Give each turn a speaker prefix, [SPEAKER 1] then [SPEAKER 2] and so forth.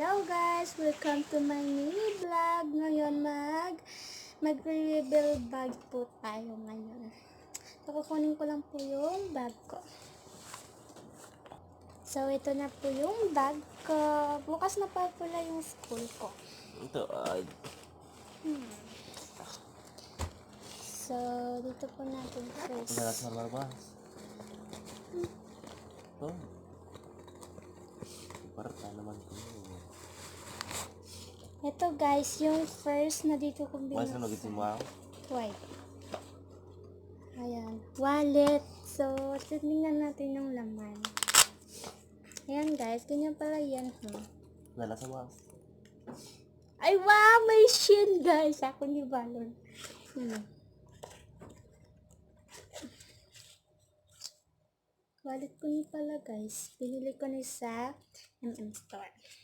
[SPEAKER 1] Hello guys! Welcome to my mini vlog. Ngayon mag-reveal bag po tayo ngayon. So, kukunin ko lang po yung bag ko. So, ito na po yung bag ko. Bukas na pa pala yung school ko.
[SPEAKER 2] Ito ay
[SPEAKER 1] So, dito po natin first.
[SPEAKER 2] madalas na marbas. Ito. Iparta naman ko.
[SPEAKER 1] Ito guys, yung first na dito kong
[SPEAKER 2] Mas na
[SPEAKER 1] binuksan.
[SPEAKER 2] mo.
[SPEAKER 1] White. Ayan. Wallet. So, tingnan natin yung laman. Ayan guys, ganyan pala yan.
[SPEAKER 2] Madalas na mas.
[SPEAKER 1] Ay wow! May shin guys! Ako ni Balon. Wallet ko ni pala guys. Binili ko ni sa MM Store.